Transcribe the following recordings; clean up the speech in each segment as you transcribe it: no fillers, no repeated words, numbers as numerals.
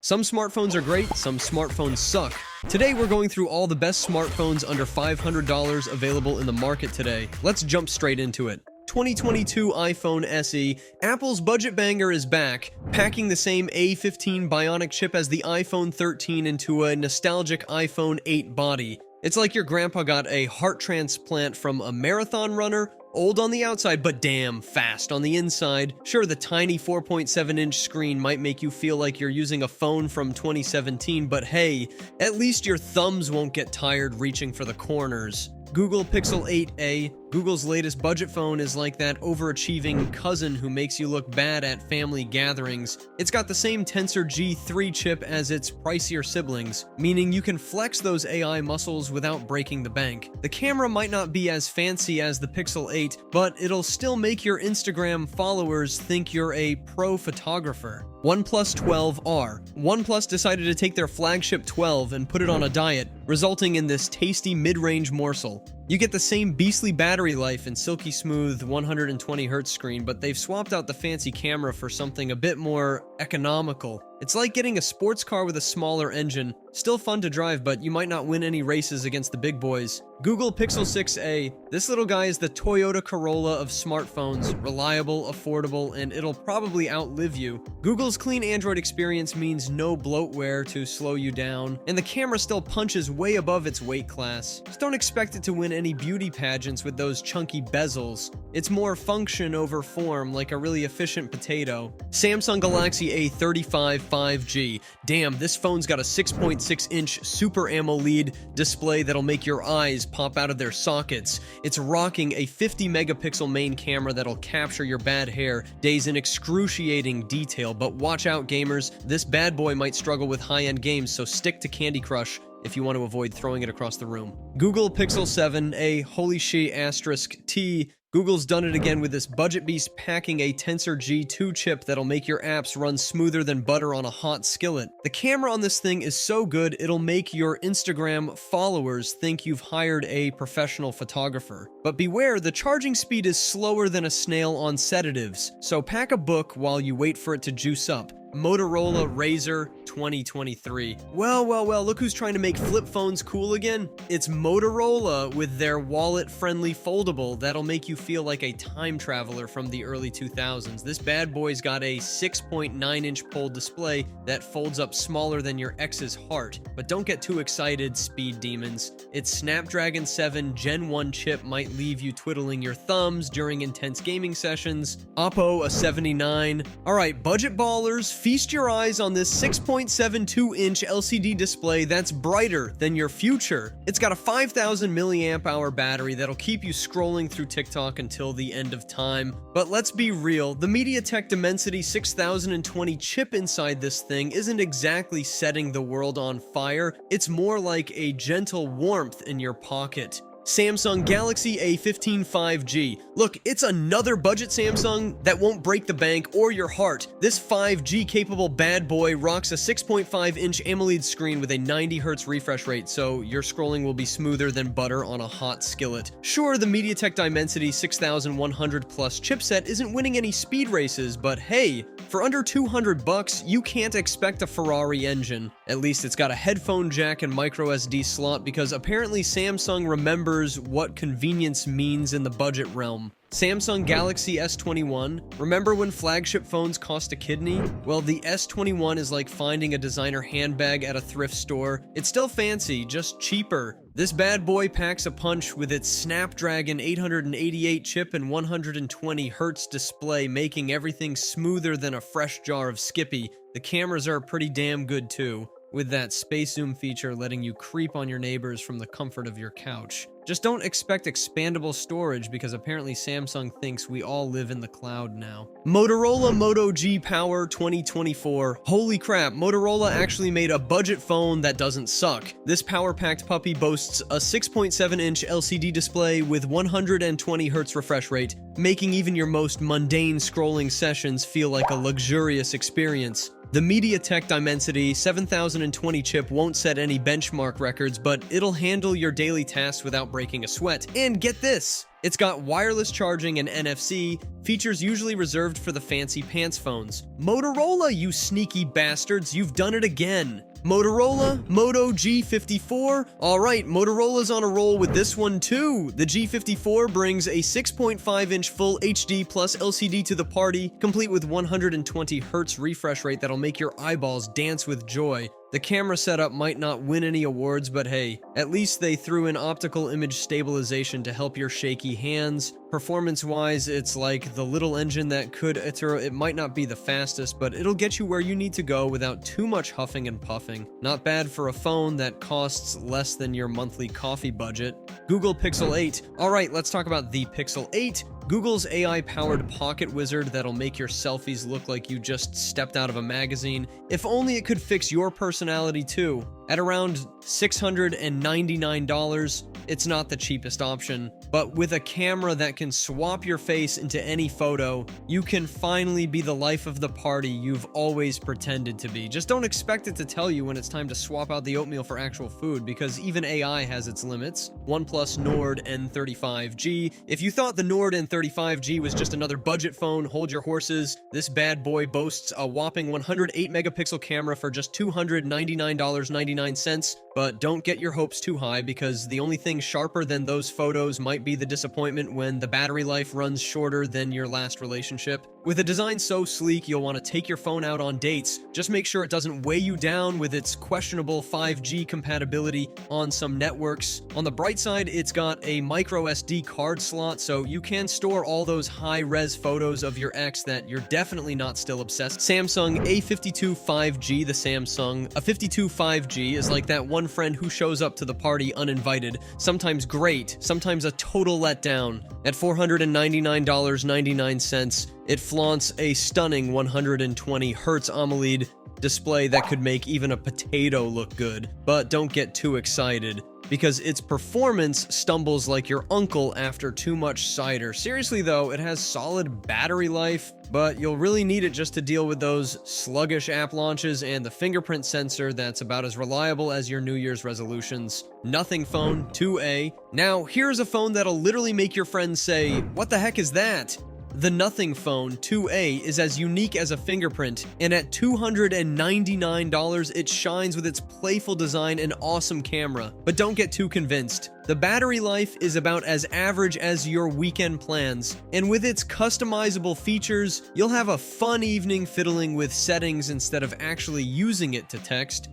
Some smartphones are great, some smartphones suck. Today we're going through all the best smartphones under $500 available in the market today. Let's jump straight into it. 2022 iPhone SE, Apple's budget banger is back, packing the same A15 Bionic chip as the iPhone 13 into a nostalgic iPhone 8 body. It's like your grandpa got a heart transplant from a marathon runner, old on the outside, but damn fast on the inside. Sure, the tiny 4.7-inch screen might make you feel like you're using a phone from 2017, but hey, at least your thumbs won't get tired reaching for the corners. Google Pixel 8a, Google's latest budget phone, is like that overachieving cousin who makes you look bad at family gatherings. It's got the same Tensor G3 chip as its pricier siblings, meaning you can flex those AI muscles without breaking the bank. The camera might not be as fancy as the Pixel 8, but it'll still make your Instagram followers think you're a pro photographer. OnePlus 12R. OnePlus decided to take their flagship 12 and put it on a diet, resulting in this tasty mid-range morsel. You get the same beastly battery life and silky smooth 120Hz screen, but they've swapped out the fancy camera for something a bit more economical. It's like getting a sports car with a smaller engine. Still fun to drive, but you might not win any races against the big boys. Google Pixel 6a. This little guy is the Toyota Corolla of smartphones. Reliable, affordable, and it'll probably outlive you. Google's clean Android experience means no bloatware to slow you down, and the camera still punches way above its weight class. Just don't expect it to win any beauty pageants with those chunky bezels. It's more function over form, like a really efficient potato. Samsung Galaxy A35 5G. Damn, this phone's got a 6.6-inch Super AMOLED display that'll make your eyes pop out of their sockets. It's rocking a 50-megapixel main camera that'll capture your bad hair days in excruciating detail. But watch out, gamers. This bad boy might struggle with high-end games, so stick to Candy Crush if you want to avoid throwing it across the room. Google Pixel 7a, holy shit asterisk T. Google's done it again with this budget beast packing a Tensor G2 chip that'll make your apps run smoother than butter on a hot skillet. The camera on this thing is so good, it'll make your Instagram followers think you've hired a professional photographer. But beware, the charging speed is slower than a snail on sedatives, so pack a book while you wait for it to juice up. Motorola Razr 2023. Well, look who's trying to make flip phones cool again. It's Motorola with their wallet-friendly foldable that'll make you feel like a time traveler from the early 2000s. This bad boy's got a 6.9-inch POL display that folds up smaller than your ex's heart. But don't get too excited, speed demons. Its Snapdragon 7 Gen 1 chip might leave you twiddling your thumbs during intense gaming sessions. Oppo a 79. Alright, budget ballers, feast your eyes on this 6.72-inch LCD display that's brighter than your future. It's got a 5,000 milliamp hour battery that'll keep you scrolling through TikTok until the end of time. But let's be real, the MediaTek Dimensity 6020 chip inside this thing isn't exactly setting the world on fire. It's more like a gentle warmth in your pocket. Samsung Galaxy A15 5G. Look, it's another budget Samsung that won't break the bank or your heart. This 5G capable bad boy rocks a 6.5-inch AMOLED screen with a 90Hz refresh rate, so your scrolling will be smoother than butter on a hot skillet. Sure, the MediaTek Dimensity 6100 Plus chipset isn't winning any speed races, but hey, for under $200, you can't expect a Ferrari engine. At least it's got a headphone jack and micro SD slot, because apparently Samsung remembers what convenience means in the budget realm. Samsung Galaxy S21. Remember when flagship phones cost a kidney? Well, the S21 is like finding a designer handbag at a thrift store. It's still fancy, just cheaper. This bad boy packs a punch with its Snapdragon 888 chip and 120Hz display, making everything smoother than a fresh jar of Skippy. The cameras are pretty damn good too, with that space zoom feature letting you creep on your neighbors from the comfort of your couch. Just don't expect expandable storage, because apparently Samsung thinks we all live in the cloud now. Motorola Moto G Power 2024. Holy crap, Motorola actually made a budget phone that doesn't suck. This power-packed puppy boasts a 6.7-inch LCD display with 120Hz refresh rate, making even your most mundane scrolling sessions feel like a luxurious experience. The MediaTek Dimensity 7020 chip won't set any benchmark records, but it'll handle your daily tasks without breaking a sweat. And get this! It's got wireless charging and NFC, features usually reserved for the fancy pants phones. Motorola, you sneaky bastards, you've done it again. Motorola Moto G54? Alright, Motorola's on a roll with this one too. The G54 brings a 6.5-inch Full HD plus LCD to the party, complete with 120 Hz refresh rate that'll make your eyeballs dance with joy. The camera setup might not win any awards, but hey, at least they threw in optical image stabilization to help your shaky hands. Performance-wise, it's like the little engine that could it might not be the fastest, but it'll get you where you need to go without too much huffing and puffing. Not bad for a phone that costs less than your monthly coffee budget. Google Pixel 8. Alright, let's talk about the Pixel 8. Google's AI-powered pocket wizard that'll make your selfies look like you just stepped out of a magazine. If only it could fix your personality too. At around $699, it's not the cheapest option, but with a camera that can swap your face into any photo, you can finally be the life of the party you've always pretended to be. Just don't expect it to tell you when it's time to swap out the oatmeal for actual food, because even AI has its limits. OnePlus Nord N35G. If you thought the Nord N35G was just another budget phone, hold your horses. This bad boy boasts a whopping 108 megapixel camera for just $299.99, but don't get your hopes too high, because the only thing sharper than those photos might be the disappointment when the battery life runs shorter than your last relationship. With a design so sleek, you'll want to take your phone out on dates. Just make sure it doesn't weigh you down with its questionable 5G compatibility on some networks. On the bright side, it's got a micro SD card slot, so you can store all those high-res photos of your ex that you're definitely not still obsessed. Samsung A52 5G, the Samsung A52 5G is like that one friend who shows up to the party uninvited, sometimes great, sometimes a total letdown. At $499.99, it flaunts a stunning 120 Hz AMOLED display that could make even a potato look good. But don't get too excited, because its performance stumbles like your uncle after too much cider. Seriously though, it has solid battery life, but you'll really need it just to deal with those sluggish app launches and the fingerprint sensor that's about as reliable as your New Year's resolutions. Nothing Phone 2A. Now, here's a phone that'll literally make your friends say, "What the heck is that?" The Nothing Phone 2A is as unique as a fingerprint, and at $299, it shines with its playful design and awesome camera. But don't get too convinced. The battery life is about as average as your weekend plans, and with its customizable features, you'll have a fun evening fiddling with settings instead of actually using it to text.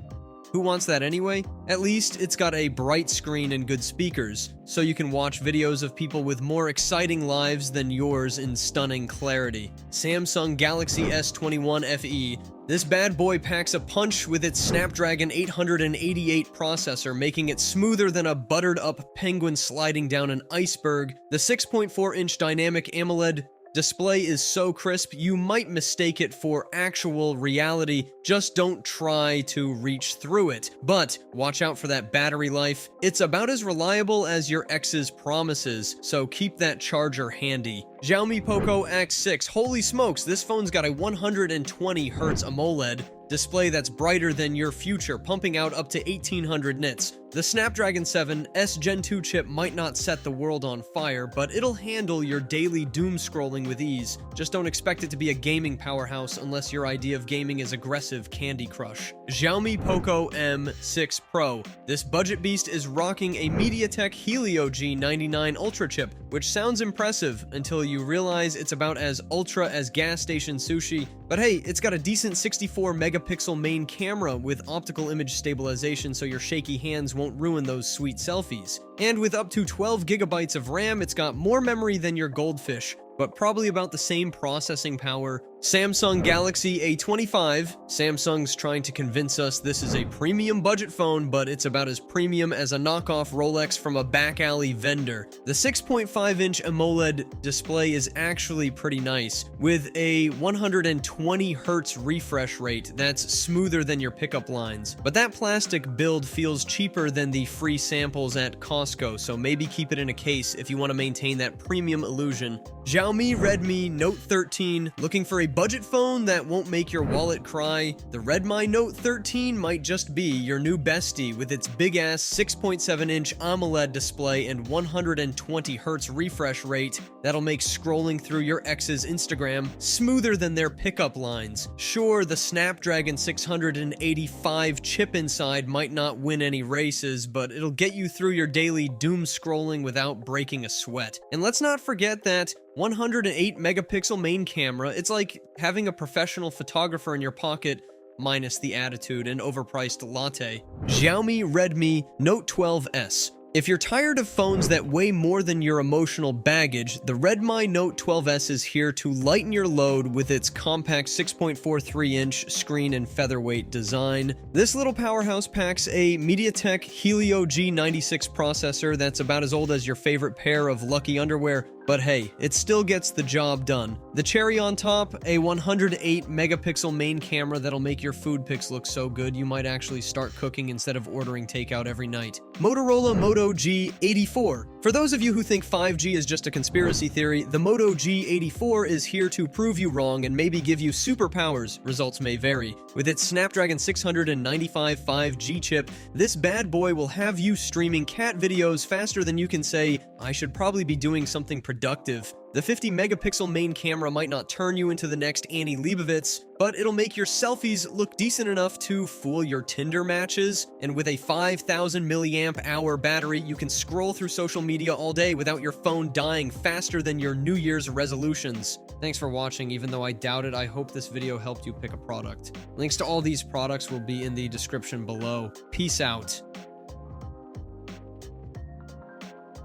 Who wants that anyway? At least it's got a bright screen and good speakers, so you can watch videos of people with more exciting lives than yours in stunning clarity. Samsung Galaxy S21 FE. This bad boy packs a punch with its Snapdragon 888 processor, making it smoother than a buttered-up penguin sliding down an iceberg. The 6.4-inch dynamic AMOLED display is so crisp, you might mistake it for actual reality. Just don't try to reach through it. But watch out for that battery life. It's about as reliable as your ex's promises, so keep that charger handy. Xiaomi Poco X6. Holy smokes, this phone's got a 120 Hz AMOLED display that's brighter than your future, pumping out up to 1800 nits. The Snapdragon 7 S Gen 2 chip might not set the world on fire, but it'll handle your daily doom scrolling with ease. Just don't expect it to be a gaming powerhouse unless your idea of gaming is aggressive Candy Crush. Xiaomi Poco M6 Pro. This budget beast is rocking a MediaTek Helio G99 Ultra chip, which sounds impressive until you realize it's about as ultra as gas station sushi. But hey, it's got a decent 64 megapixel main camera with optical image stabilization, so your shaky hands won't ruin those sweet selfies. And with up to 12 gigabytes of RAM, it's got more memory than your goldfish, but probably about the same processing power. Samsung Galaxy A25. Samsung's trying to convince us this is a premium budget phone, but it's about as premium as a knockoff Rolex from a back alley vendor. The 6.5-inch AMOLED display is actually pretty nice, with a 120 Hz refresh rate that's smoother than your pickup lines. But that plastic build feels cheaper than the free samples at Costco, so maybe keep it in a case if you want to maintain that premium illusion. Xiaomi Xiaomi Redmi Note 13. Looking for a budget phone that won't make your wallet cry? The Redmi Note 13 might just be your new bestie with its big-ass 6.7-inch AMOLED display and 120 Hz refresh rate that'll make scrolling through your ex's Instagram smoother than their pickup lines. Sure, the Snapdragon 685 chip inside might not win any races, but it'll get you through your daily doom scrolling without breaking a sweat. And let's not forget that 108 megapixel main camera. It's like having a professional photographer in your pocket minus the attitude and overpriced latte. Xiaomi Redmi Note 12S. If you're tired of phones that weigh more than your emotional baggage, the Redmi Note 12S is here to lighten your load with its compact 6.43-inch screen and featherweight design. This little powerhouse packs a MediaTek Helio G96 processor that's about as old as your favorite pair of lucky underwear, but hey, it still gets the job done. The cherry on top, a 108 megapixel main camera that'll make your food pics look so good you might actually start cooking instead of ordering takeout every night. Motorola Moto G 84. For those of you who think 5G is just a conspiracy theory, the Moto G 84 is here to prove you wrong and maybe give you superpowers. Results may vary. With its Snapdragon 695 5G chip, this bad boy will have you streaming cat videos faster than you can say, I should probably be doing something productive. The 50 megapixel main camera might not turn you into the next Annie Leibovitz, but it'll make your selfies look decent enough to fool your Tinder matches. And with a 5,000 milliamp hour battery, you can scroll through social media all day without your phone dying faster than your New Year's resolutions. Thanks for watching. Even though I doubt it, I hope this video helped you pick a product. Links to all these products will be in the description below. Peace out.